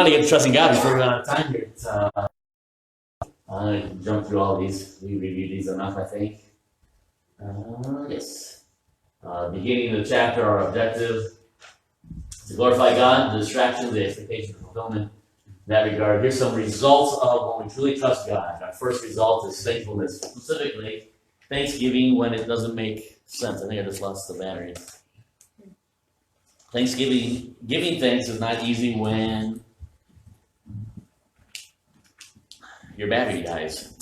to get to trusting God before we run out of time here. I can jump through all these. We reviewed these enough, I think. Yes. Beginning of the chapter, our objective is to glorify God, the distractions, the expectation of fulfillment. In that regard, here's some results of when we truly trust God. Our first result is thankfulness, specifically thanksgiving when it doesn't make sense. I think I just lost the battery. Thanksgiving, giving thanks is not easy when your battery dies.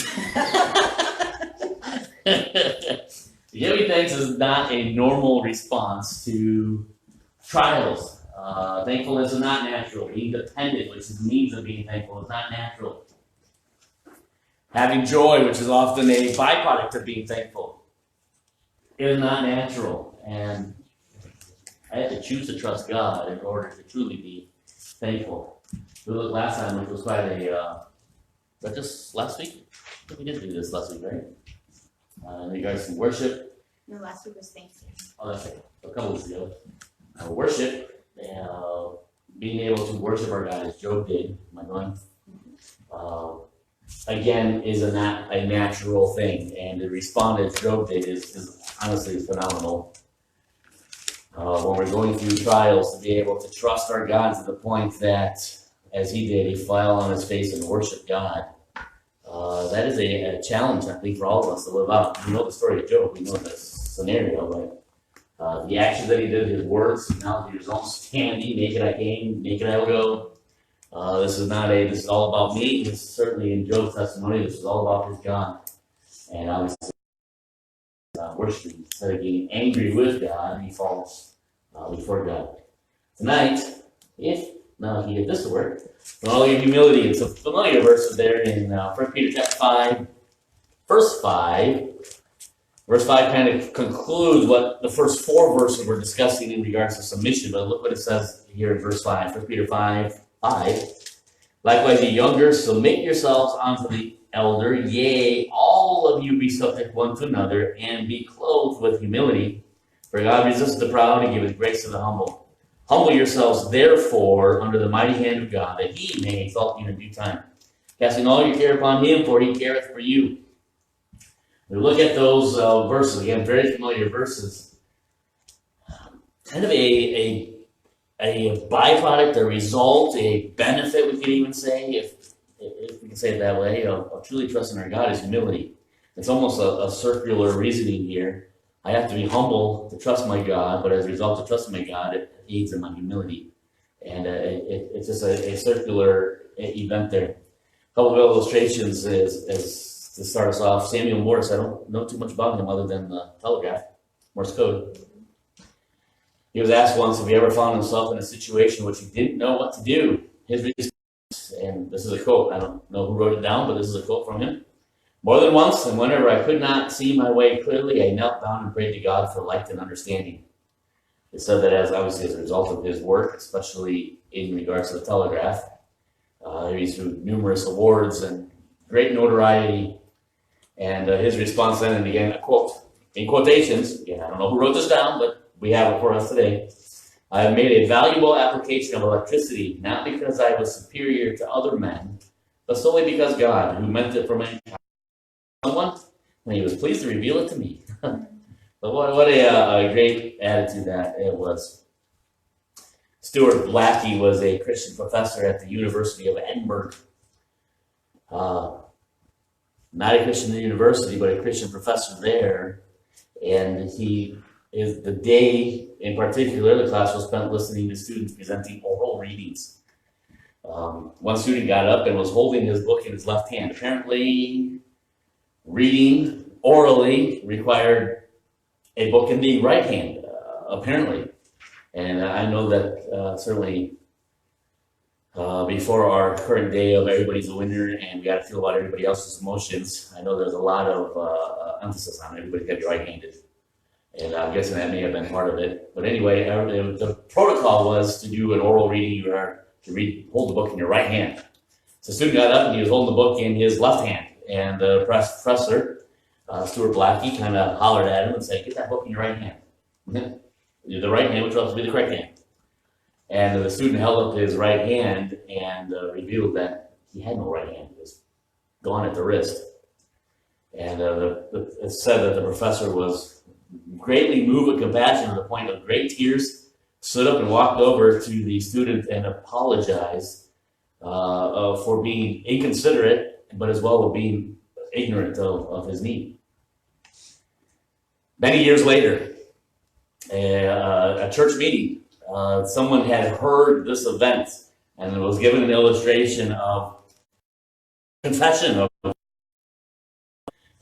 Giving thanks is not a normal response to trials. Thankfulness is not natural. Being dependent, which is the means of being thankful, is not natural. Having joy, which is often a byproduct of being thankful, is not natural. And I had to choose to trust God in order to truly be thankful. We looked last time, which was quite a, was that just last week? I think we did do this last week, right? In regards to worship. No, last week was Thanksgiving. Oh, that's right. A couple weeks ago. Worship, being able to worship our God as Job did, am I going? Again, is not a natural thing. And to respond as Job did is honestly phenomenal. When we're going through trials, to be able to trust our God to the point that, as he did, he fell on his face and worshiped God. That is a challenge, I think, for all of us to live out. We know the story of Job. We know the scenario, but the actions that he did, his words, now his own standing, naked I came, naked I will go. This is all about me. This is certainly in Job's testimony, this is all about his God. And obviously, worshiping, instead of getting angry with God, he falls before God. Tonight, now you get this to work, in all your humility, it's a familiar verse there in 1 Peter chapter 5, verse 5. Verse 5 kind of concludes what the first four verses we're discussing in regards to submission, but look what it says here in verse 5, 1 Peter 5. Likewise, ye younger, submit yourselves unto the elder, yea, all of you be subject one to another, and be clothed with humility. For God resists the proud, and giveth grace to the humble. Humble yourselves, therefore, under the mighty hand of God, that he may exalt you in due time. Casting all your care upon him, for he careth for you. We look at those verses, again, very familiar verses. Kind of a byproduct, a result, a benefit, we could even say, if we can say it that way, of truly trusting our God is humility. It's almost a circular reasoning here. I have to be humble to trust my God, but as a result of trusting my God, it aids in my humility. And it's just a circular event there. A couple of illustrations is to start us off. Samuel Morse, I don't know too much about him other than the telegraph, Morse code. He was asked once if he ever found himself in a situation in which he didn't know what to do. His response, and this is a quote, I don't know who wrote it down, but this is a quote from him. More than once, and whenever I could not see my way clearly, I knelt down and prayed to God for light and understanding. It said that as a result of his work, especially in regards to the telegraph, he received numerous awards and great notoriety. And his response then, and again, a quote, in quotations, again, I don't know who wrote this down, but we have it for us today. I have made a valuable application of electricity, not because I was superior to other men, but solely because God, who meant it for mankind, someone, and he was pleased to reveal it to me. But what a great attitude that it was. Stuart Blackie was a Christian professor at the University of Edinburgh. Not a Christian university, but a Christian professor there. And the day in particular, the class was spent listening to students presenting oral readings. One student got up and was holding his book in his left hand. Apparently, reading orally required a book in the right hand, apparently. And I know that certainly before our current day of everybody's a winner and we got to feel about everybody else's emotions, I know there's a lot of emphasis on everybody's got to be right-handed. And I'm guessing that may have been part of it. But anyway, the protocol was to do an oral reading. You are to hold the book in your right hand. So the student got up and he was holding the book in his left hand. And the professor, Stuart Blackie, kind of hollered at him and said, "Get that book in your right hand." The right hand, which ought to be the correct hand. And the student held up his right hand and revealed that he had no right hand. It was gone at the wrist. And it said that the professor was greatly moved with compassion to the point of great tears, stood up and walked over to the student and apologized for being inconsiderate, but as well as being ignorant of his need. Many years later, a church meeting, someone had heard this event and was given an illustration of confession of,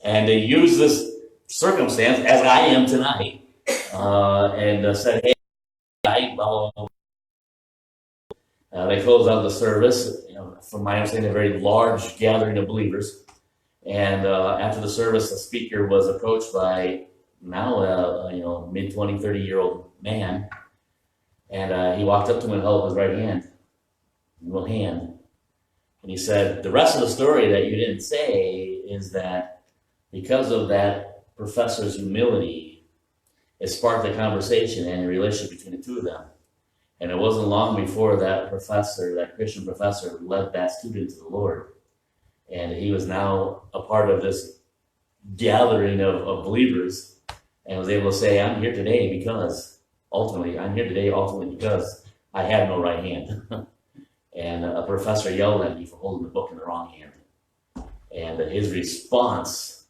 and they used this circumstance as I am tonight, and said, "Hey, they closed out the service. From my understanding, a very large gathering of believers. And after the service, the speaker was approached by now a mid 20, 30-year-old man, and he walked up to him and held up his right hand, and he said, "The rest of the story that you didn't say is that because of that professor's humility, it sparked a conversation and a relationship between the two of them. And it wasn't long before that professor, that Christian professor, led that student to the Lord. And he was now a part of this gathering of believers and was able to say, I'm here today because ultimately I have no right hand." And a professor yelled at me for holding the book in the wrong hand. And his response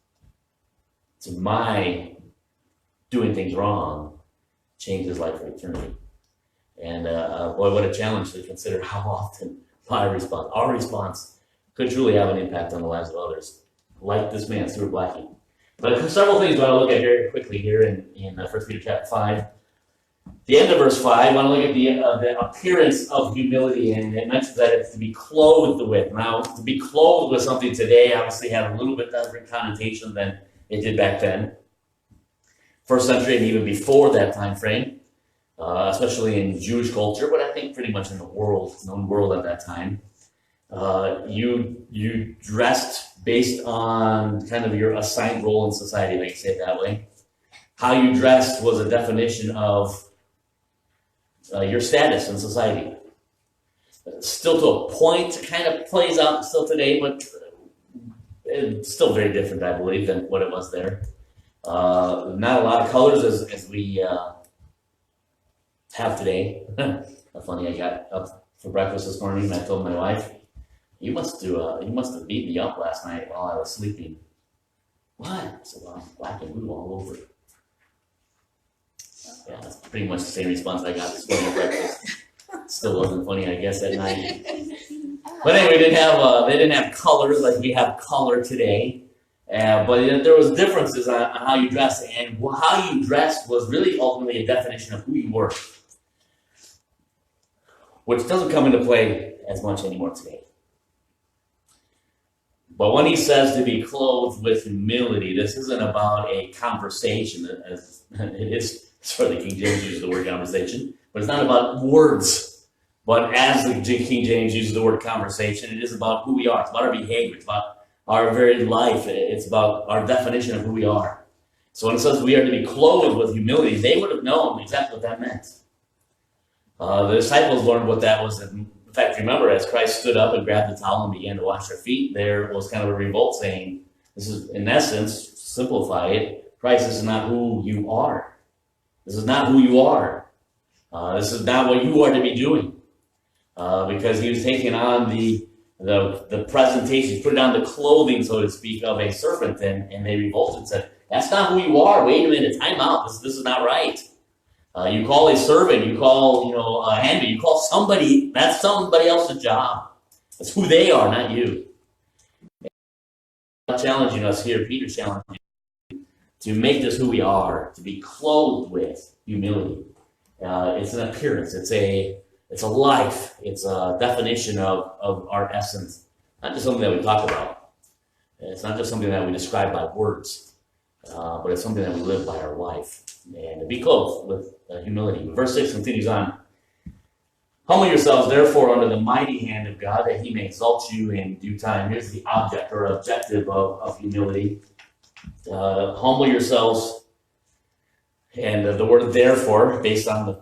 to my doing things wrong changed his life for eternity. And boy, what a challenge to consider how often our response could truly have an impact on the lives of others, like this man, Stuart Blackie. But several things I want to look at very quickly here in 1 Peter chapter 5. The end of verse 5, I want to look at the appearance of humility, and it mentions that it's to be clothed with. Now, to be clothed with something today obviously had a little bit different connotation than it did back then. First century and even before that time frame, especially in Jewish culture, but I think pretty much in the known world at that time. You dressed based on kind of your assigned role in society, if I can say it that way. How you dressed was a definition of your status in society. Still to a point, kind of plays out still today, but it's still very different, I believe, than what it was there. Not a lot of colors as we have today. Funny, I got up for breakfast this morning and I told my wife, you must have beat me up last night while I was sleeping." "What?" I said, "Well, I'm black and blue all over." Yeah, that's pretty much the same response I got this morning at breakfast. Still wasn't funny, I guess, at night. But anyway, they didn't have colors like we have color today. But there was differences on how you dressed, and how you dressed was really ultimately a definition of who you were, which doesn't come into play as much anymore today. But when he says to be clothed with humility, this isn't about a conversation. It is, sorry, the King James uses the word conversation, but it's not about words. But as the King James uses the word conversation, it is about who we are. It's about our behavior. It's about our very life. It's about our definition of who we are. So when it says we are to be clothed with humility, they would have known exactly what that meant. The disciples learned what that was. In fact, remember, as Christ stood up and grabbed the towel and began to wash their feet, there was kind of a revolt saying, this is, in essence, to simplify it, Christ, this is not who you are. This is not who you are. This is not what you are to be doing. Because he was taking on the presentation, put on the clothing, so to speak, of a servant, and they revolted and said, that's not who you are. Wait a minute, time out. This is not right. You call a servant, you call, a handmaid, you call somebody, that's somebody else's job. That's who they are, not you. Not challenging us here, Peter's challenging to make this who we are, to be clothed with humility. It's an appearance, it's a life, it's a definition of our essence. Not just something that we talk about. It's not just something that we describe by words, but it's something that we live by our life. And to be clothed with humility. Verse 6 continues on. Humble yourselves, therefore, under the mighty hand of God, that he may exalt you in due time. Here's the object or objective of humility. Humble yourselves, and the word therefore, based on the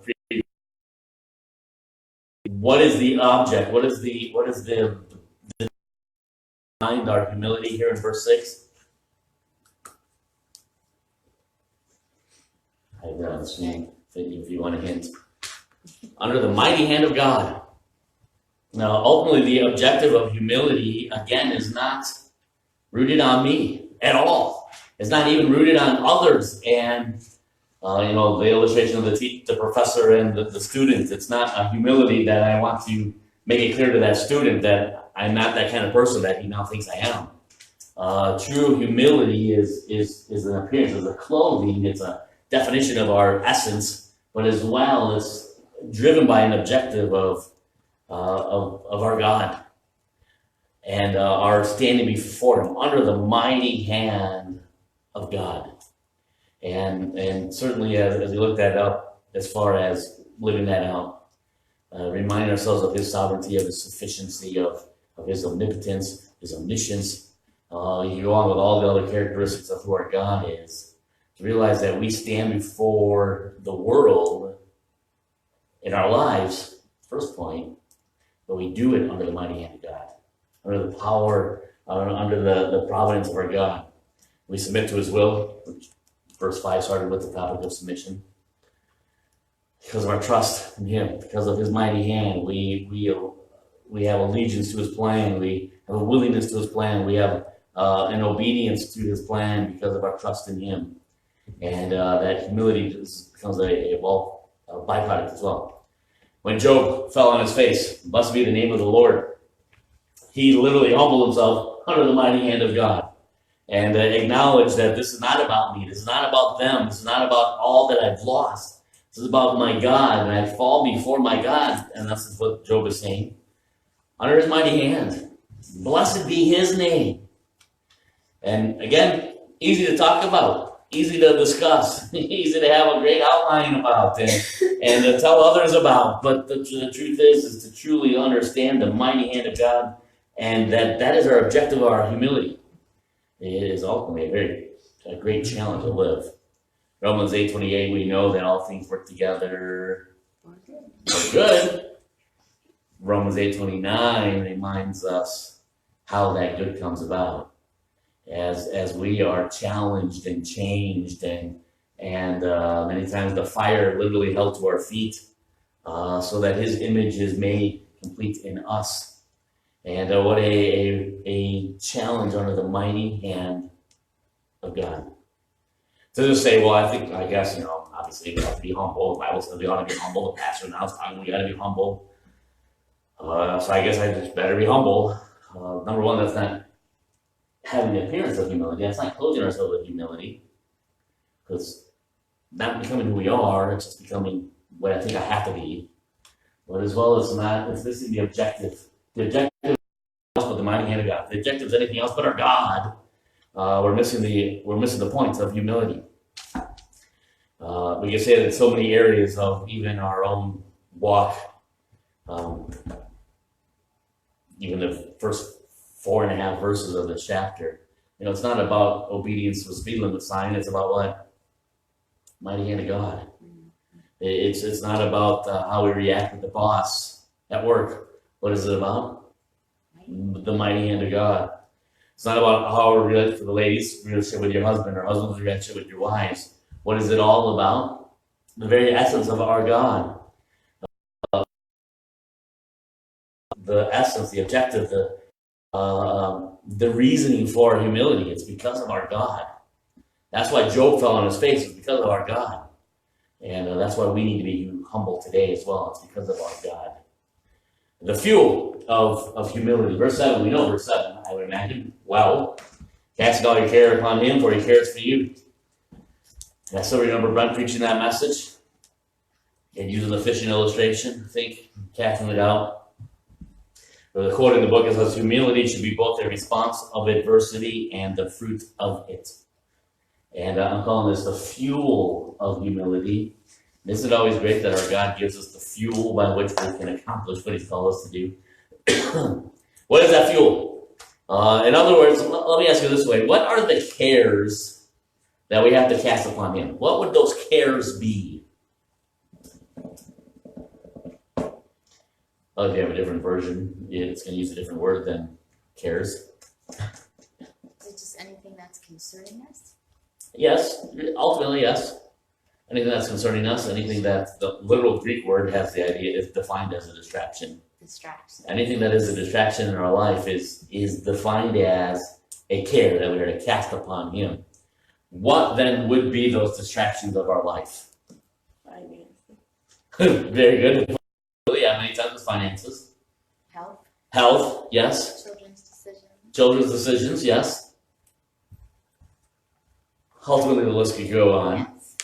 what is the object? What is the behind our humility here in verse 6? I have that on the screen if you want a hint. Under the mighty hand of God. Now, ultimately, the objective of humility, again, is not rooted on me at all. It's not even rooted on others. And, the illustration of the professor and the student, it's not a humility that I want to make it clear to that student that I'm not that kind of person that he now thinks I am. True humility is an appearance, it's a clothing, it's a definition of our essence, but as well, it's driven by an objective of our God and our standing before Him under the mighty hand of God. And certainly as we look that up, as far as living that out, reminding ourselves of His sovereignty, of His sufficiency, of His omnipotence, His omniscience. You go on with all the other characteristics of who our God is, to realize that we stand before the world in our lives, first point, but we do it under the mighty hand of God, under the power, under the providence of our God. We submit to His will, which verse 5 started with the topic of submission. Because of our trust in Him, because of His mighty hand, we have allegiance to His plan. We have a willingness to His plan. We have an obedience to His plan because of our trust in Him. And that humility becomes a byproduct as well. When Job fell on his face, blessed be the name of the Lord, he literally humbled himself under the mighty hand of God and acknowledged that this is not about me, this is not about them, this is not about all that I've lost. This is about my God, and I fall before my God, and that's what Job is saying, under His mighty hand. Blessed be His name. And again, easy to talk about, easy to discuss, easy to have a great outline about, and to tell others about. But the truth is to truly understand the mighty hand of God, and that is our objective of our humility. It is ultimately a great challenge to live. Romans 8:28, we know that all things work together for good. Romans 8:29 reminds us how that good comes about. As we are challenged and changed, and many times the fire literally held to our feet, so that His image is made complete in us. And what a challenge under the mighty hand of God. To just say, well, I guess, obviously we have to be humble. The Bible says we ought to be humble. The pastor now is telling we got to be humble. So I guess I just better be humble. Number one, that's not having the appearance of humility. That's not clothing ourselves with humility. Because not becoming who we are, it's just becoming what I think I have to be. But as well it's missing the objective. The objective is but the mighty hand of God. The objective is anything else but our God. We're missing the point of humility. We can say that in so many areas of even our own walk. Even the first 4.5 verses of the chapter. It's not about obedience to the speed limit sign. It's about what? Mighty hand of God. It's not about how we react with the boss at work. What is it about? The mighty hand of God. It's not about how we relate to the ladies' relationship with your husband or husband's relationship with your wives. What is it all about? The very essence of our God. The essence, the objective, the reasoning for humility. It's because of our God. That's why Job fell on his face. It's because of our God. And that's why we need to be humble today as well. It's because of our God. The fuel of humility. Verse 7, we know verse 7, I would imagine. Well, casting all your care upon Him, for He cares for you. And I still remember Brent preaching that message and using the fishing illustration, I think, casting it out. But the quote in the book is that humility should be both a response of adversity and the fruit of it. And I'm calling this the fuel of humility. Isn't it always great that our God gives us the fuel by which we can accomplish what He's called us to do? What is that fuel? In other words, let me ask you this way. What are the cares that we have to cast upon Him? What would those cares be? If you have a different version, it's going to use a different word than cares. Is it just anything that's concerning us? Yes, ultimately, yes. Anything that's concerning us, anything that the literal Greek word has the idea is defined as a distraction. Distraction. Anything that is a distraction in our life is defined as a care that we are to cast upon Him. What then would be those distractions of our life? Finances. Very good. Yeah, many times it's finances. Health. Health, yes. Children's decisions. Children's decisions, yes. Ultimately, the list could go on. Yes.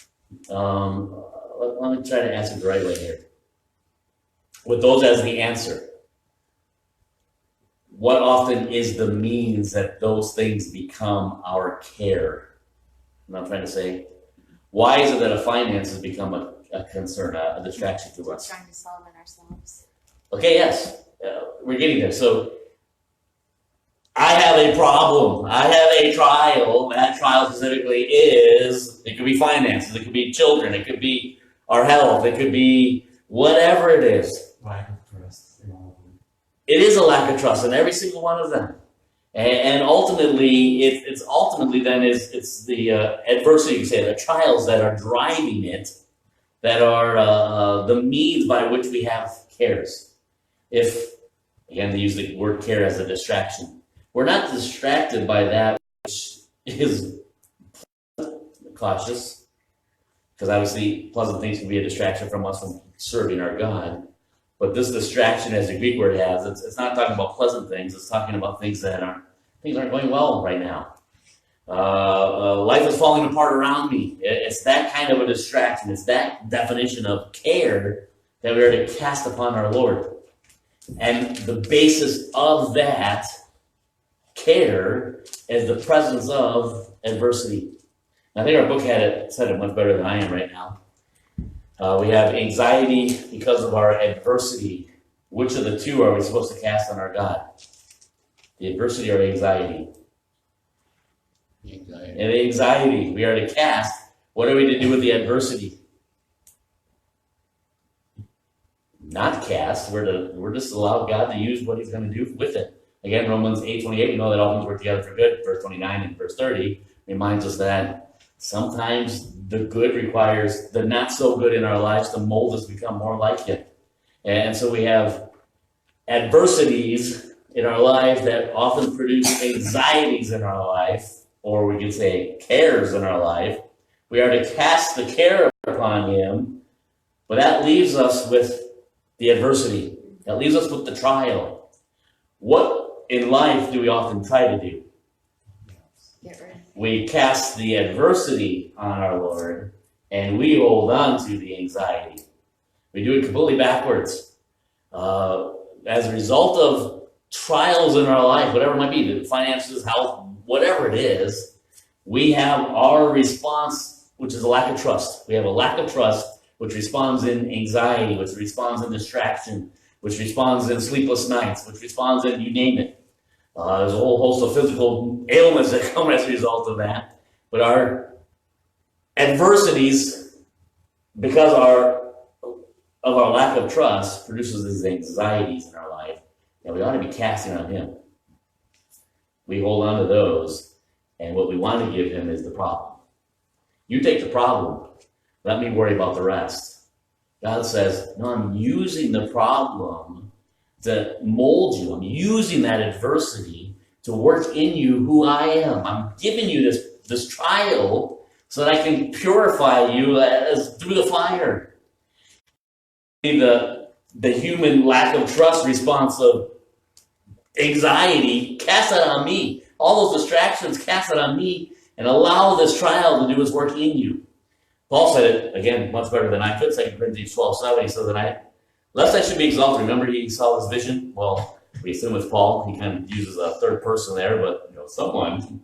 Let me try to answer the right way here. With those as the answer, what often is the means that those things become our care? I'm not trying to say, why is it that a finance has become a concern, a distraction to We're us? trying to solve it ourselves. Okay, yes, we're getting there. So, I have a problem. I have a trial. That trial specifically is, it could be finances, it could be children, it could be our health, it could be whatever it is. Lack of trust in all of them. It is a lack of trust in every single one of them. And ultimately, it's ultimately then it's the adversity, you say, the trials that are driving it, that are the means by which we have cares. If, again, they use the word care as a distraction. We're not distracted by that which is cautious, because obviously pleasant things can be a distraction from us from serving our God. But this distraction, as the Greek word has, it's not talking about pleasant things. It's talking about things aren't going well right now. Life is falling apart around me. It's that kind of a distraction. It's that definition of care that we are to cast upon our Lord. And the basis of that care is the presence of adversity. I think our book said it much better than I am right now. We have anxiety because of our adversity. Which of the two are we supposed to cast on our God? The adversity or anxiety? Anxiety. And the anxiety we are to cast. What are we to do with the adversity? Not cast. We're just allow God to use what He's going to do with it. Again, Romans 8:28, we know that all things work together for good. Verse 29 and verse 30 reminds us that sometimes the good requires the not so good in our lives to mold us to become more like Him. And so we have adversities in our lives that often produce anxieties in our life, or we could say cares in our life. We are to cast the care upon Him, but that leaves us with the adversity. That leaves us with the trial. What in life do we often try to do? Get rid of it. We cast the adversity on our Lord, and we hold on to the anxiety. We do it completely backwards. As a result of trials in our life, whatever it might be, the finances, health, whatever it is, we have our response, which is a lack of trust. We have a lack of trust, which responds in anxiety, which responds in distraction, which responds in sleepless nights, which responds in you name it. There's a whole host of physical ailments that come as a result of that. But our adversities, because of our lack of trust, produces these anxieties in our life, and we ought to be casting on Him. We hold on to those, and what we want to give Him is the problem. You take the problem, let me worry about the rest. God says, no, I'm using the problem to mold you. I'm using that adversity to work in you who I am. I'm giving you this trial so that I can purify you as through the fire. The human lack of trust response of anxiety, cast that on me. All those distractions, cast it on me and allow this trial to do its work in you. Paul said it, again, much better than I could, 2 Corinthians 12:7. He said that lest I should be exalted. Remember he saw this vision? Well, we assume it's Paul. He kind of uses a third person there, but someone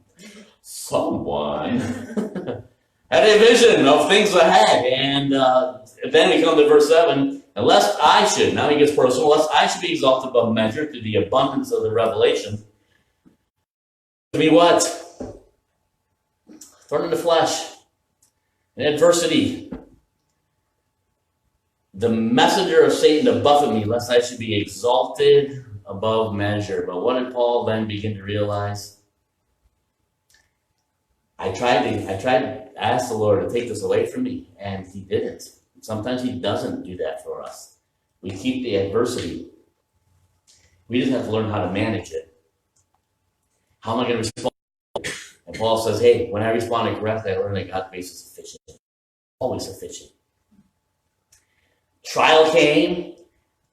had a vision of things ahead. And then we come to verse 7. And lest I should, now he gets personal, lest I should be exalted above measure through the abundance of the revelation. To be what? Thorn in the flesh. In adversity. the messenger of Satan to buffet me, lest I should be exalted above measure. But what did Paul then begin to realize? I tried to ask the Lord to take this away from me, and he didn't. Sometimes he doesn't do that for us. We keep the adversity. We just have to learn how to manage it. How am I going to respond? And Paul says, hey, when I responded correctly, I learned that God's grace is sufficient. Always sufficient. Trial came.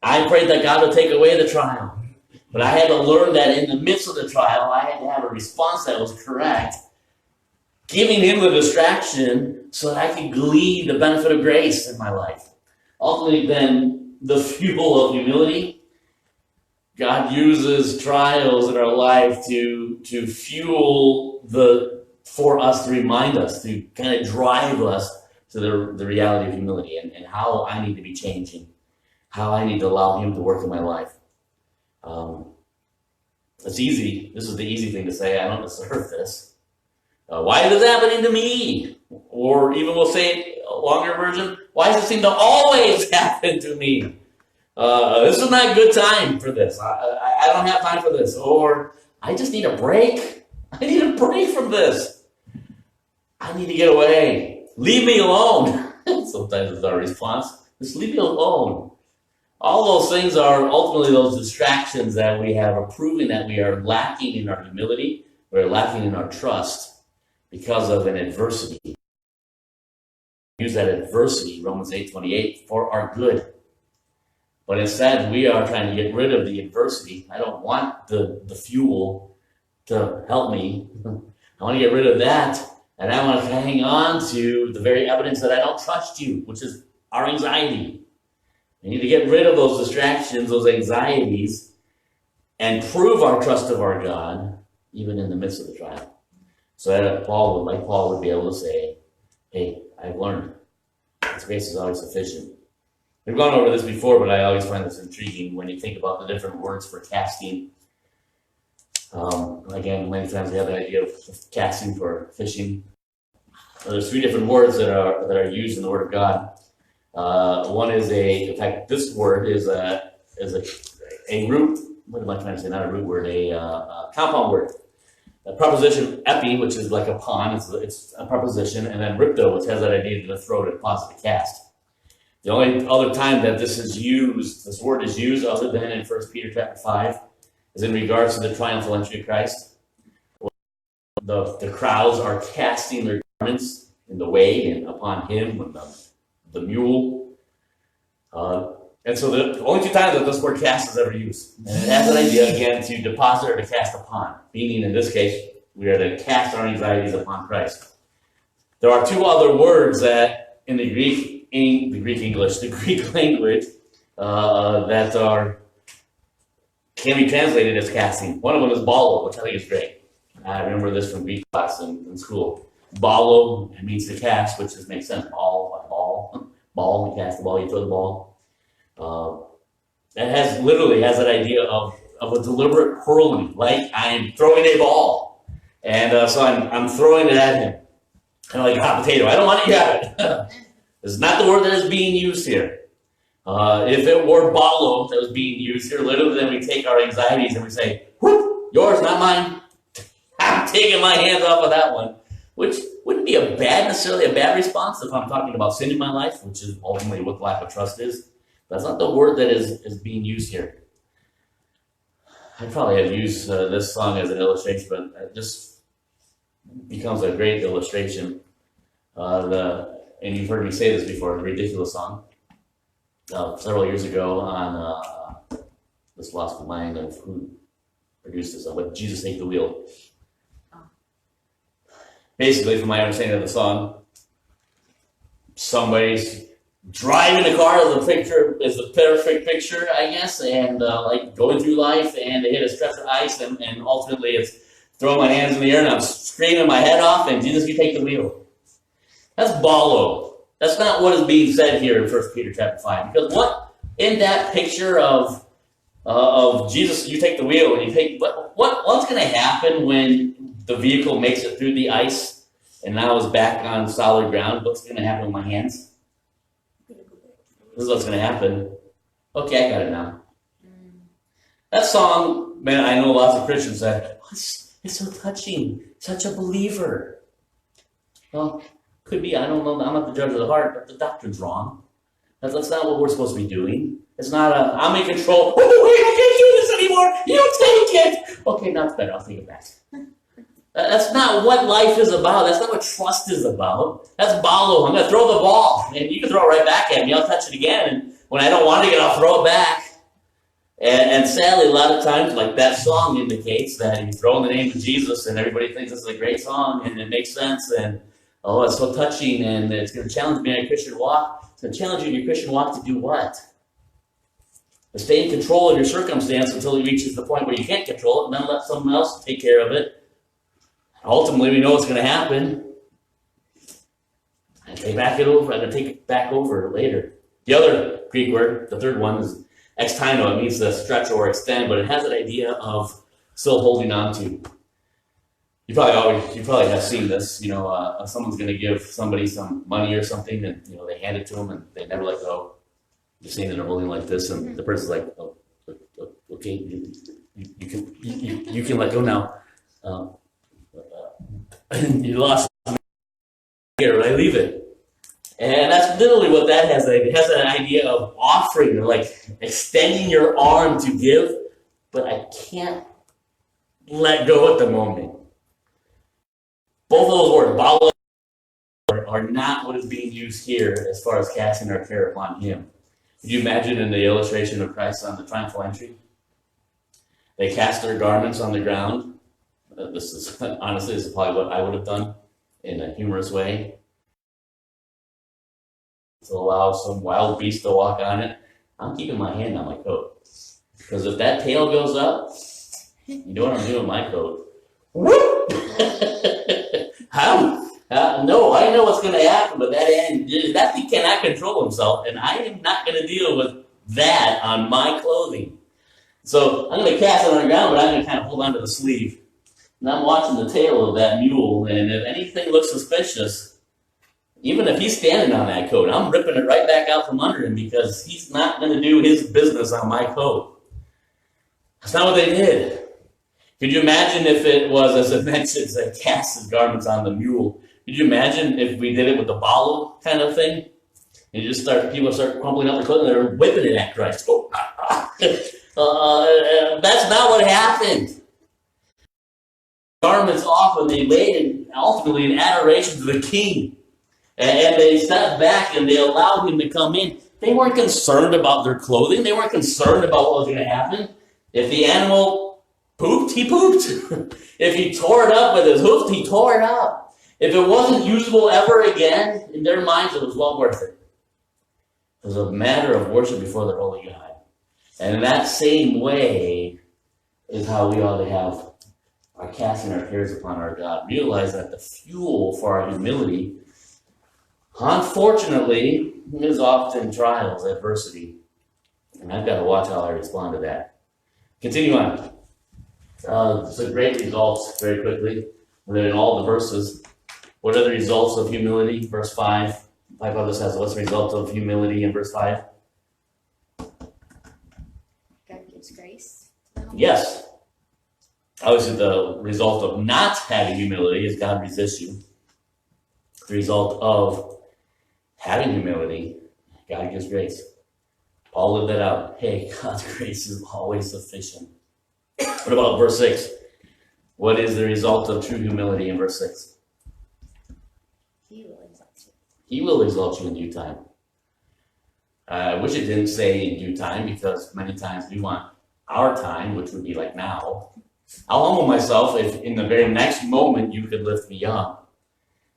I prayed that God would take away the trial. But I had to learn that in the midst of the trial, I had to have a response that was correct, giving him the distraction so that I could glean the benefit of grace in my life. Ultimately, then, the fuel of humility. God uses trials in our life to fuel for us, to remind us, to kind of drive us to the reality of humility and how I need to be changing, how I need to allow him to work in my life. It's easy. This is the easy thing to say. I don't deserve this. Why is this happening to me? Or even we'll say a longer version, why does it seem to always happen to me? This is not a good time for this. I don't have time for this. Or I just need a break. I need a break from this. I need to get away. Leave me alone. Sometimes it's our response. Just leave me alone. All those things are ultimately those distractions that we have are proving that we are lacking in our humility. We're lacking in our trust because of an adversity. Use that adversity, Romans 8:28, for our good. But instead, we are trying to get rid of the adversity. I don't want the fuel to help me. I want to get rid of that. And I want to hang on to the very evidence that I don't trust you, which is our anxiety. We need to get rid of those distractions, those anxieties, and prove our trust of our God, even in the midst of the trial. So that Paul would be able to say, hey, I've learned. His grace is always sufficient. We've gone over this before, but I always find this intriguing when you think about the different words for casting. Again, many times we have the idea of casting for fishing. There's 3 different words that are used in the Word of God. One is in fact, this word is a root. What am I trying to say? Not a root word, a compound word. A preposition, epi, which is like upon, it's a preposition, and then ripto, which has that idea to throw, to deposit, to cast. The only other time that this word is used, other than in 1 Peter chapter 5, is in regards to the triumphal entry of Christ. The crowds are casting their garments in the way and upon him, with the mule. And so the only 2 times that this word cast is ever used. And it has an idea, again, to deposit or to cast upon. Meaning, in this case, we are to cast our anxieties upon Christ. There are 2 other words that in the Greek language, that can be translated as casting. One of them is balo, which I think is great. I remember this from Greek class in school. Balo, it means to cast, which just makes sense. Ball, you cast the ball, you throw the ball. It literally has that idea of a deliberate hurling, like I'm throwing a ball. And so I'm throwing it at him. Kind of like a hot potato. I don't want you to have it. This is not the word that is being used here. If it were balo that was being used here, literally then we take our anxieties and we say, whoop, yours, not mine. I'm taking my hands off of that one. Which wouldn't be necessarily a bad response if I'm talking about sin in my life, which is ultimately what lack of trust is. That's not the word that is being used here. I probably have used this song as an illustration, but it just becomes a great illustration. And you've heard me say this before, the Ridiculous song. Several years ago on this lost mind of who produced this, but Jesus Take the Wheel. Basically, from my understanding of the song, somebody's driving the car is the perfect picture, I guess, and like going through life, and they hit a stretch of ice, and ultimately it's throwing my hands in the air, and I'm screaming my head off, and Jesus, you take the wheel. That's balo. That's not what is being said here in 1 Peter chapter 5, because what in that picture of Jesus, you take the wheel, and you take what's going to happen when the vehicle makes it through the ice and now is back on solid ground? What's going to happen with my hands? This is what's going to happen. Okay, I got it now. Mm. That song, man, I know lots of Christians that, oh, it's so touching. Such a believer. Well, could be. I don't know. I'm not the judge of the heart, but the doctrine's wrong. That's not what we're supposed to be doing. It's not I'm in control. Oh, wait, I can't do this anymore. You take it. Okay, now it's better. I'll take it back. That's not what life is about. That's not what trust is about. That's ballo. I'm going to throw the ball, and you can throw it right back at me. I'll touch it again, and when I don't want it again, I'll throw it back. And sadly, a lot of times, like that song indicates, that you throw in the name of Jesus, and everybody thinks it's a great song, and it makes sense, and oh, it's so touching, and it's going to challenge me in a Christian walk. It's going to challenge you in your Christian walk to do what? To stay in control of your circumstance until it reaches the point where you can't control it, and then let someone else take care of it. Ultimately, we know what's going to happen. And I'm going to take it back over later. The other Greek word, the third one, is extino. It means to stretch or extend, but it has that idea of still holding on to. You probably have seen this. Someone's going to give somebody some money or something, and they hand it to them, and they never let go. You're seeing it holding like this, and the person's like, "Oh, okay, you can let go now." You lost here, right? Leave it. And that's literally what that has. It has an idea of offering, or like extending your arm to give, but I can't let go at the moment. Both of those words, balo, are not what is being used here as far as casting our care upon Him. Could you imagine in the illustration of Christ on the triumphal entry? They cast their garments on the ground. This is probably what I would have done in a humorous way, to allow some wild beast to walk on it. I'm keeping my hand on my coat, because if that tail goes up, you know what I'm doing with my coat. Whoop! No, I know what's going to happen, but that thing cannot control himself, and I am not going to deal with that on my clothing. So I'm going to cast it on the ground, but I'm going to kind of hold on to the sleeve. And I'm watching the tail of that mule, and if anything looks suspicious, even if he's standing on that coat, I'm ripping it right back out from under him, because he's not going to do his business on my coat. That's not what they did. Could you imagine if it was, as it mentions, that cast his garments on the mule? Could you imagine if we did it with the balo kind of thing? And people start crumpling up their clothes, and they're whipping it at Christ. That's not what happened. Garments off, and they laid it ultimately in adoration to the king. And they stepped back, and they allowed him to come in. They weren't concerned about their clothing. They weren't concerned about what was going to happen. If the animal pooped, he pooped. If he tore it up with his hoof, he tore it up. If it wasn't usable ever again, in their minds, it was well worth it. It was a matter of worship before the holy God. And in that same way is how we ought to have our casting our cares upon our God. Realize that the fuel for our humility, unfortunately, is often trials, adversity. And I've got to watch how I respond to that. Continue on. Some great results, very quickly. We're in all the verses. What are the results of humility? Verse 5. My brother says, what's the result of humility in verse 5? God gives grace. Yes. Obviously, the result of not having humility is God resists you. The result of having humility, God gives grace. Paul lived that out. Hey, God's grace is always sufficient. What about verse 6? What is the result of true humility in verse 6? He will exalt you. He will exalt you in due time. I wish it didn't say in due time, because many times we want our time, which would be like now. I'll humble myself if in the very next moment you could lift me up.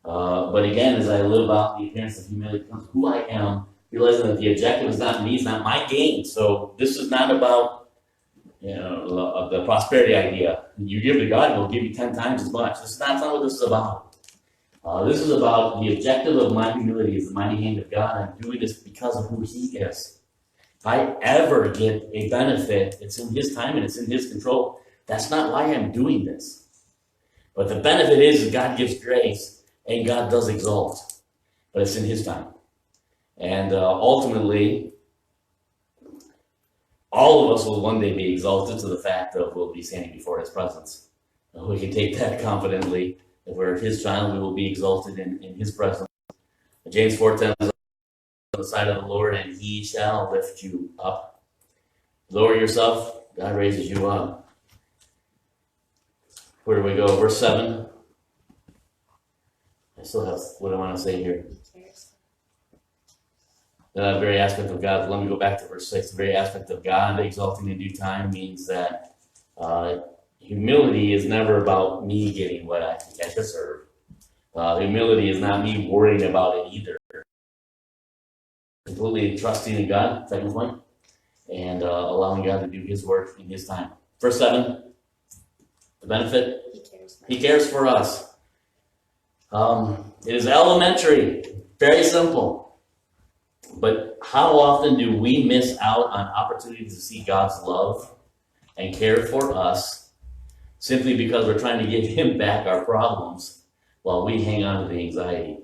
But again, as I live out the appearance of humility, becomes who I am, realizing that the objective is not me, it's not my gain. So this is not about the prosperity idea. You give to God, He'll give you 10 times as much. This is not what this is about. This is about the objective of my humility is the mighty hand of God. I'm doing this because of who He is. If I ever get a benefit, it's in His time and it's in His control. That's not why I'm doing this. But the benefit is that God gives grace and God does exalt. But it's in His time. And ultimately, all of us will one day be exalted to the fact of we'll be standing before his presence. We can take that confidently. If we're his child, we will be exalted in his presence. James 4:10 is on the side of the Lord, and he shall lift you up. Lower yourself, God raises you up. Where do we go? Verse 7. I still have what I want to say here. He cares. The very aspect of God. Let me go back to verse 6. The very aspect of God exalting in due time means that humility is never about me getting what I think I deserve. Humility is not me worrying about it either. Completely trusting in God, second point, and allowing God to do his work in his time. Verse 7, the benefit, He cares. he cares for us. It is elementary, very simple. But how often do we miss out on opportunities to see God's love and care for us simply because we're trying to give him back our problems while we hang on to the anxiety?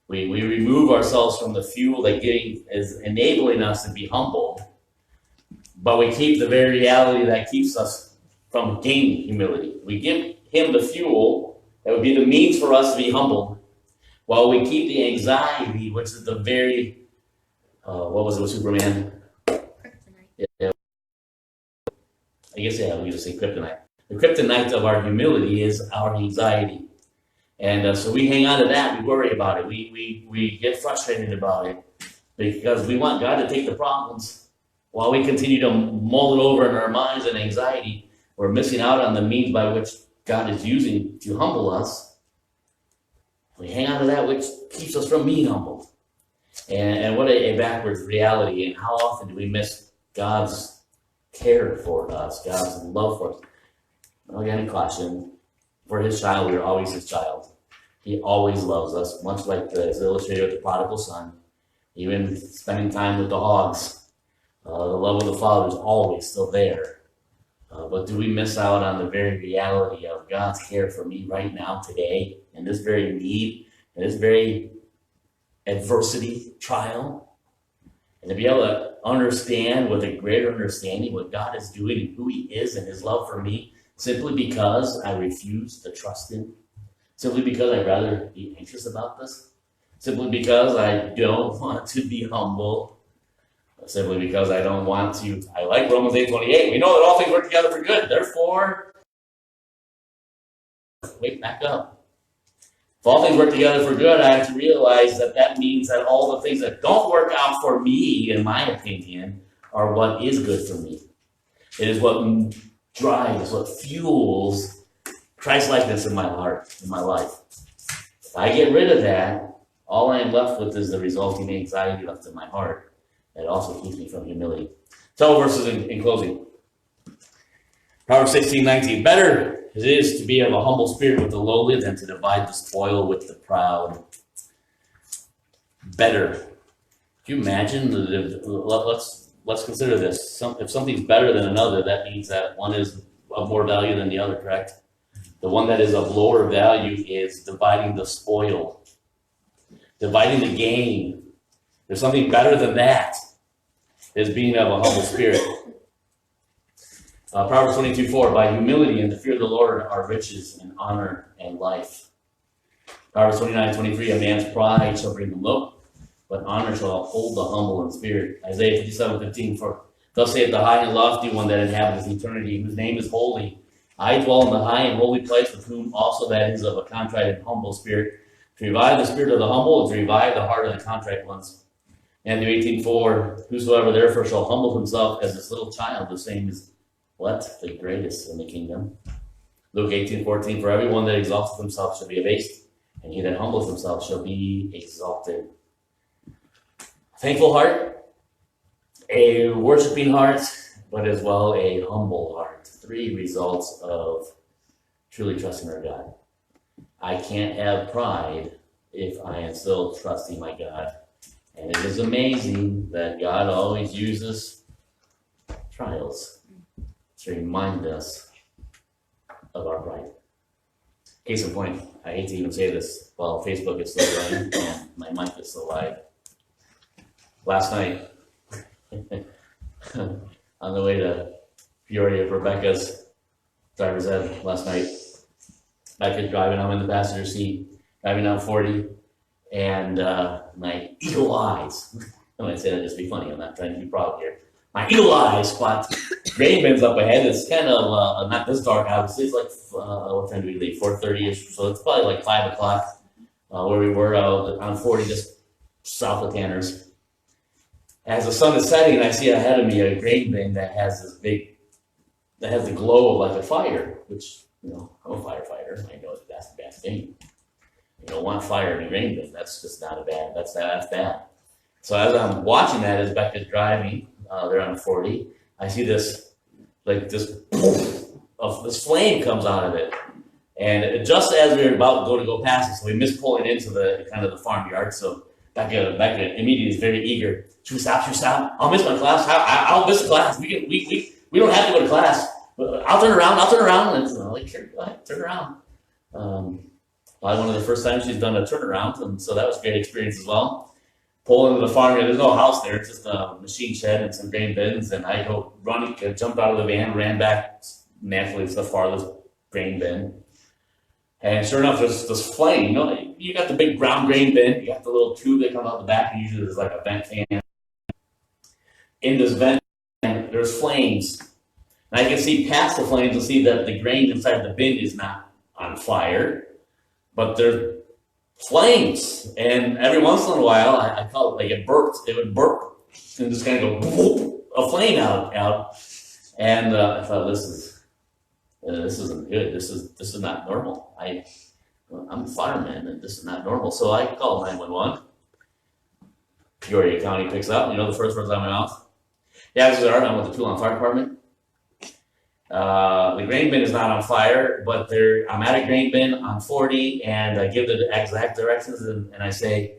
We remove ourselves from the fuel that is enabling us to be humble, but we keep the very reality that keeps us from gaining humility. We give him the fuel that would be the means for us to be humbled, while we keep the anxiety, which is the very, what was it with Superman? Kryptonite. Yeah, I guess, yeah, we just say kryptonite. The kryptonite of our humility is our anxiety. And so we hang on to that, we worry about it, we get frustrated about it, because we want God to take the problems. While we continue to mull it over in our minds and anxiety, we're missing out on the means by which God is using to humble us. We hang on to that which keeps us from being humbled. And what a backwards reality, and how often do we miss God's care for us, God's love for us. Again, caution, for his child, we are always his child. He always loves us, much like is illustrated with the prodigal son. Even spending time with the hogs, the love of the Father is always still there. But do we miss out on the very reality of God's care for me right now, today, in this very need, in this very adversity, trial? And to be able to understand with a greater understanding what God is doing and who he is and his love for me, simply because I refuse to trust him, simply because I'd rather be anxious about this, simply because I don't want to be humble, simply because I don't want to. I like Romans 8:28. We know that all things work together for good. Therefore, wait, back up. If all things work together for good, I have to realize that means that all the things that don't work out for me, in my opinion, are what is good for me. It is what drives, what fuels Christ-likeness in my heart, in my life. If I get rid of that, all I am left with is the resulting anxiety left in my heart. That also keeps me from humility. Several verses in closing. Proverbs 16:19. Better it is to be of a humble spirit with the lowly than to divide the spoil with the proud. Better. Can you imagine? Let's consider this. If something's better than another, that means that one is of more value than the other, correct? The one that is of lower value is dividing the spoil, dividing the gain. There's something better than that, is being of a humble spirit. Proverbs 22:4, by humility and the fear of the Lord are riches and honor and life. Proverbs 29:23, a man's pride shall bring him low, but honor shall uphold the humble in spirit. Isaiah 57:15, for thus saith the high and lofty one that inhabiteth eternity, whose name is holy. I dwell in the high and holy place, with whom also that is of a contrite and humble spirit, to revive the spirit of the humble and to revive the heart of the contrite ones. Matthew 18:4, whosoever therefore shall humble himself as this little child, the same is what? The greatest in the kingdom. Luke 18:14, for everyone that exalteth himself shall be abased, and he that humbleth himself shall be exalted. Thankful heart, a worshiping heart, but as well a humble heart. 3 results of truly trusting our God. I can't have pride if I am still trusting my God. And it is amazing that God always uses trials to remind us of our pride. Case in point, I hate to even say this while Facebook is still running and my mic is still live. last night on the way to Peoria for Becca's driver's ed last night. Becca's driving, I'm in the passenger seat, driving down 40, and my eagle eyes, I might say that just to be funny, I'm not trying to be proud here. My eagle eyes spot grain bins up ahead. It's kind of not this dark, obviously. It's like, what time do we leave? 4:30ish, so it's probably like 5 o'clock where we were on 40, just south of Tanner's. As the sun is setting, I see ahead of me a grain bin that has the glow of like a fire, which, you know, I'm a firefighter. I know that that's a bad thing. You don't want fire in a grain bin. That's just not that's bad. So as I'm watching that, as Becca's driving, they're on 40, I see this poof of this flame comes out of it. And just as we were about to go past it, so we missed pulling into the kind of the farmyard. So Becca immediately is very eager. Should we stop? I'll miss my class. I'll miss the class. We don't have to go to class. I'll turn around. And I'm like, sure, go ahead, turn around. Probably one of the first times she's done a turnaround, and so that was a great experience as well. Pull into the farmyard. There's no house there. It's just a machine shed and some grain bins. And I go running, jumped out of the van, ran back. Naturally, it's the farthest grain bin. And sure enough, there's this flame. You know, you got the big brown grain bin. You got the little tube that comes out the back. And usually there's like a vent fan. In this vent fan, there's flames. And I can see past the flames and see that the grain inside the bin is not on fire, but there's flames. And every once in a while, I call it like it burps. It would burp and just kind of go whoop, a flame out. And I thought, this isn't good. This is not normal. I'm a fireman, and this is not normal. So I called 911. Peoria County picks up. You know the first words out of my mouth? Yeah, this is Art. I'm with the Toulon Fire Department. The grain bin is not on fire, but I'm at a grain bin on 40, and I give the exact directions, and I say,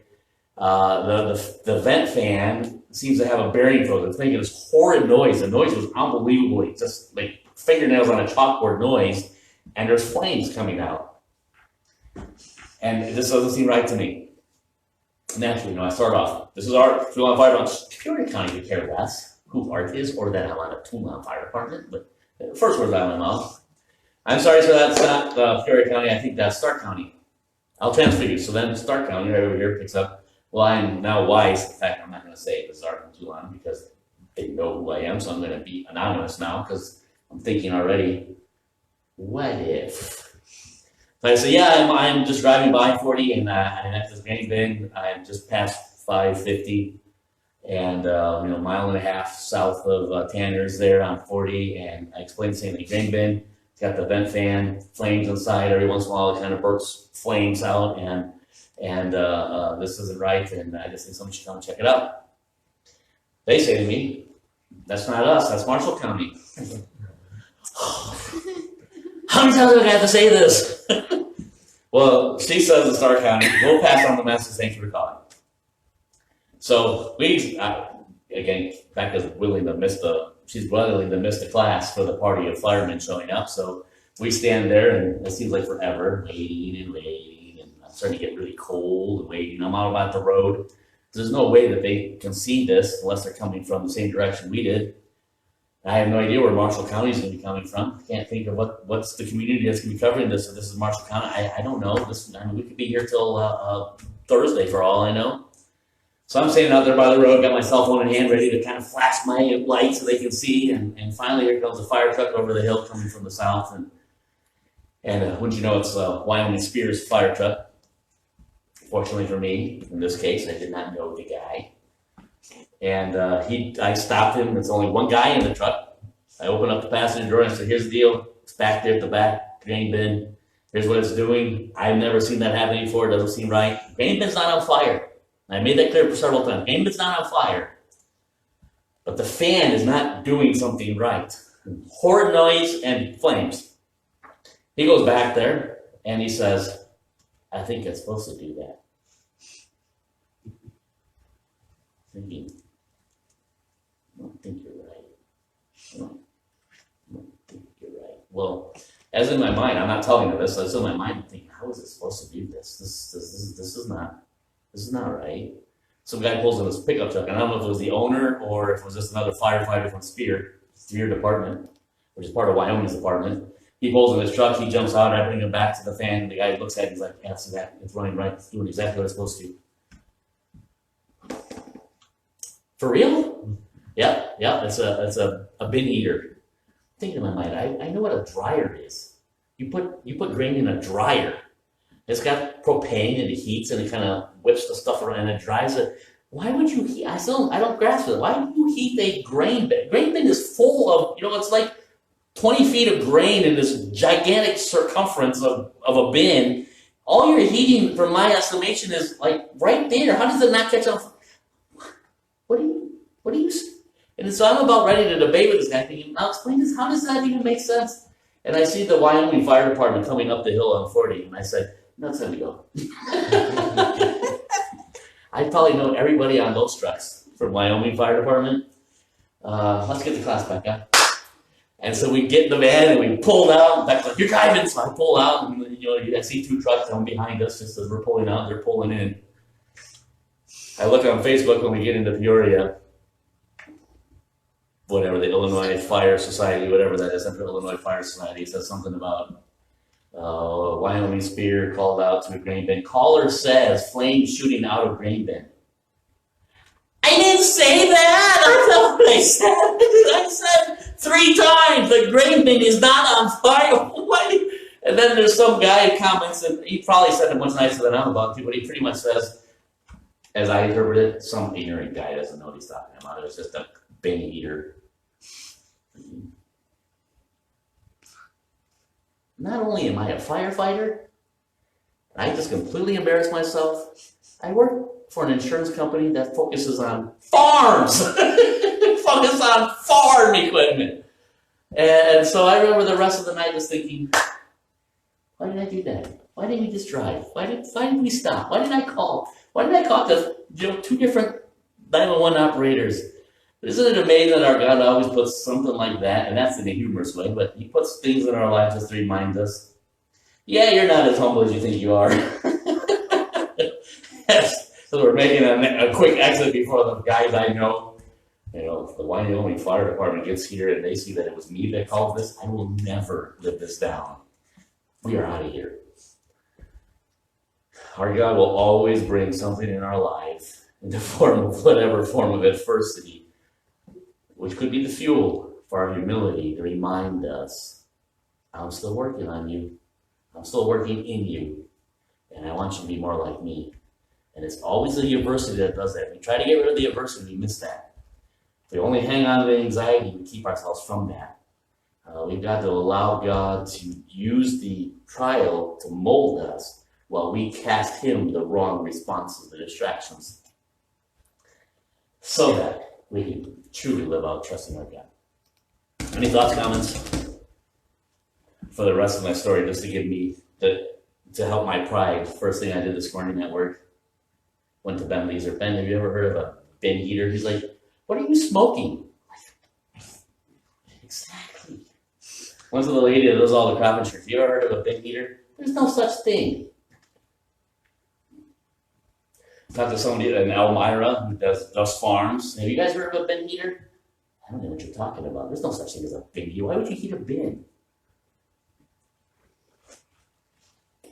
the vent fan seems to have a bearing failure. It's making this horrid noise. The noise was unbelievably just like fingernails on a chalkboard noise, and there's flames coming out. And this doesn't seem right to me. Naturally, I start off, this is Art, Toulon Fire Department. Peoria County could care less who Art is or that I'm on a Toulon Fire Department, but the first words out of my mouth. I'm sorry, sir, that's not Peoria County, I think that's Stark County. I'll transfer you. So then Stark County right over here picks up. Well, I'm now wise. In fact, I'm not going to say it was Art from Toulon because they know who I am, so I'm going to be anonymous now because I'm thinking already, what if? So I say, yeah, I'm just driving by 40 and I'm at this grain bin. I'm just past 550 and a mile and a half south of Tanner's there on 40. And I explained the same thing. Grain bin, it's got the vent fan, flames inside. Every once in a while, it kind of bursts flames out, and this isn't right. And I just think somebody should come and check it out. They say to me, "That's not us. That's Marshall County." How many times do I have to say this? Well, she says it's Stark County. We'll pass on the message. Thank you for calling. So again, Becca's willing to miss the class for the party of firemen showing up. So we stand there, and it seems like forever, waiting, and I'm starting to get really cold and waiting. I'm out about the road. There's no way that they can see this unless they're coming from the same direction we did. I have no idea where Marshall County is going to be coming from. I can't think of what's the community that's going to be covering this. So this is Marshall County. I don't know. We could be here till Thursday for all I know. So I'm standing out there by the road, got my cell phone in hand, ready to kind of flash my light so they can see. And finally, here comes a fire truck over the hill coming from the south. And wouldn't you know, it's Wyoming Spears fire truck. Fortunately for me, in this case, I did not know the guy. And I stopped him. There's only one guy in the truck. I opened up the passenger door and I said, "Here's the deal. It's back there at the back, grain bin. Here's what it's doing. I've never seen that happen before. It doesn't seem right. Grain bin's not on fire." I made that clear for several times. Grain bin's not on fire. But the fan is not doing something right. Horrid noise and flames. He goes back there and he says, "I think it's supposed to do that." Thinking, I don't think you're right. I don't think you're right. Well, as in my mind, I'm not telling her this. As in my mind, I'm thinking, how is it supposed to do this? This is not right. some guy pulls in his pickup truck, and I don't know if it was the owner or if it was just another firefighter from Spear Department, which is part of Wyoming's department. He pulls in his truck, he jumps out, I bring him back to the fan, the guy looks at it, he's like, yeah, see that, it's running right, it's doing exactly what it's supposed to. For real? Yeah, it's a bin eater. Thinking in my mind, I know what a dryer is. You put grain in a dryer. It's got propane and it heats and it kind of whips the stuff around and it dries it. Why would you heat? I don't grasp it. Why would you heat a grain bin? Grain bin is full of, it's like 20 feet of grain in this gigantic circumference of a bin. All you're heating, from my estimation, is like right there. How does it not catch on? What do you? And so I'm about ready to debate with this guy, thinking, now explain this. How does that even make sense? And I see the Wyoming Fire Department coming up the hill on 40, and I said, no, it's time to go. I probably know everybody on those trucks from Wyoming Fire Department. Let's get the class back up. And so we get in the van and we pull out. Back like, you're driving, so I pull out, and I see two trucks down behind us just as we're pulling out. They're pulling in. I look on Facebook when we get into Peoria. Whatever, the Illinois Fire Society, whatever that is, Central Illinois Fire Society, says something about Wyoming Spear called out to a grain bin. Caller says flames shooting out of grain bin. I didn't say that! That's not what I said! I said 3 times the grain bin is not on fire. What? And then there's some guy who comments, and he probably said it much nicer than I'm about to, but he pretty much says, as I interpret it, some ignorant guy doesn't know what he's talking about. It was just a bin eater. Not only am I a firefighter, I just completely embarrassed myself. I work for an insurance company that focuses on farms, focus on farm equipment. And so I remember the rest of the night just thinking, why did I do that? Why didn't we just drive? Why did we stop? Why did I call? Why did I call the 2 different 911 operators? Isn't it amazing that our God always puts something like that, and that's in a humorous way, but he puts things in our life just to remind us, yeah, you're not as humble as you think you are. Yes. So we're making a quick exit before the guys I know, if the Wyoming Fire Department gets here and they see that it was me that called this, I will never live this down. We are out of here. Our God will always bring something in our life in the form of whatever form of adversity, which could be the fuel for our humility to remind us, I'm still working on you. I'm still working in you. And I want you to be more like me. And it's always the adversity that does that. If we try to get rid of the adversity, we miss that. If we only hang on to the anxiety, we keep ourselves from that. We've got to allow God to use the trial to mold us while we cast him the wrong responses, the distractions, so that we can truly live out trusting our God. Any thoughts, comments for the rest of my story, just to give me, to help my pride? First thing I did this morning at work, went to Ben Leeser. Ben, have you ever heard of a bin heater? He's like, what are you smoking? Exactly. Went to the lady that does all the crop insurance. You ever heard of a bin heater? There's no such thing. Talked to somebody in Elmira who does farms. Have you guys heard of a bin heater? I don't know what you're talking about. There's no such thing as a bin heater. Why would you heat a bin?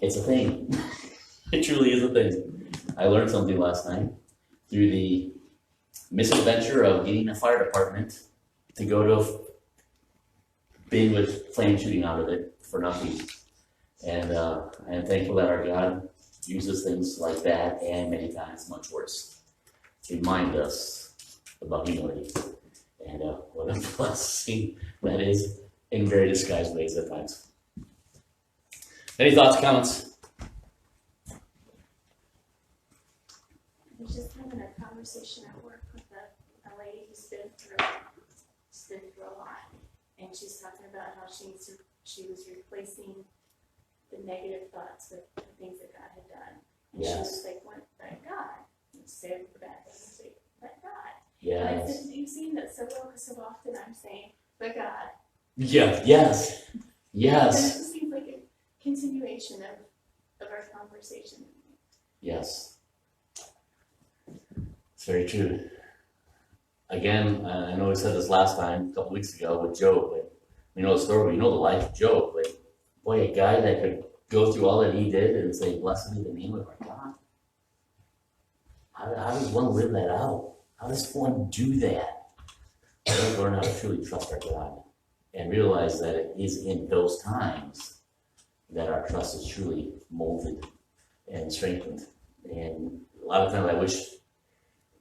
It's a thing. It truly is a thing. I learned something last night through the misadventure of getting a fire department to go to a bin with flame shooting out of it for nothing. And I am thankful that our God uses things like that and many times much worse to remind us about humility and what a blessing that is in very disguised ways at times. Any thoughts, comments? I was just having a conversation at work with a lady who's been through a lot, and she's talking about how she was replacing the negative thoughts with the things that God had done. And Yes. she was like, what, let God. Say the bad things, say, let God. Yes. And I said, you've seen that so well, because so often I'm saying, but God. Yeah. Yes. And it Yes. just seems like a continuation of our conversation. Yes. very true. Again, I know we said this last time, a couple weeks ago with Job, but we know the story, we know the life of Job, but boy, a guy that could go through all that he did and say, blessed be the name of our God. How does one live that out? How does one do that? We don't learn how to truly trust our God and realize that it is in those times that our trust is truly molded and strengthened. And a lot of times I wish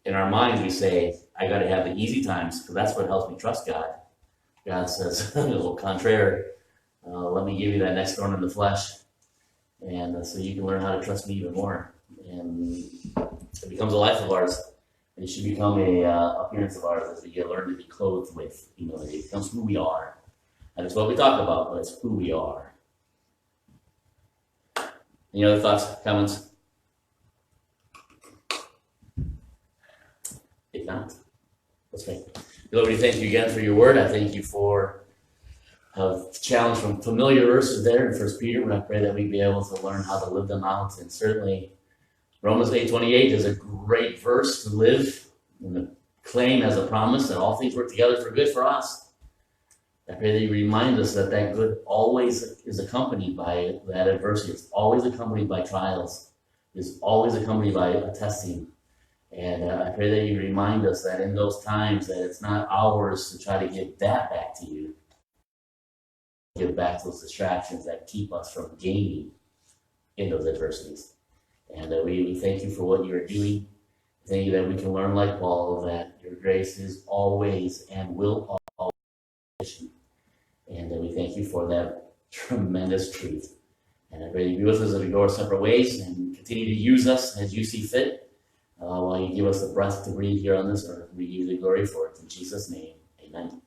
in our minds we say, I got to have the easy times because that's what helps me trust God. God says, a little contrary, let me give you that next thorn in the flesh. And so you can learn how to trust me even more. And it becomes a life of ours. And it should become a appearance of ours as we learn to be clothed with humility. It becomes who we are. And it's what we talk about, but it's who we are. Any other thoughts, comments? If not, let's pray. Lord, we thank you again for your word. I thank you for the challenge from familiar verses there in 1 Peter. And I pray that we be able to learn how to live them out. And certainly Romans 8:28 is a great verse to live and to claim as a promise that all things work together for good for us. I pray that you remind us that that good always is accompanied by that adversity. It's always accompanied by trials. It's always accompanied by a testing. And I pray that you remind us that in those times that it's not ours to try to give that back to you. Give back those distractions that keep us from gaining in those adversities. And we thank you for what you are doing. Thank you that we can learn like Paul that your grace is always and will always be sufficient. And we thank you for that tremendous truth. And I pray that you be with us as we go our separate ways and continue to use us as you see fit. While you give us the breath to breathe here on this earth, we give you the glory for it. In Jesus' name, amen.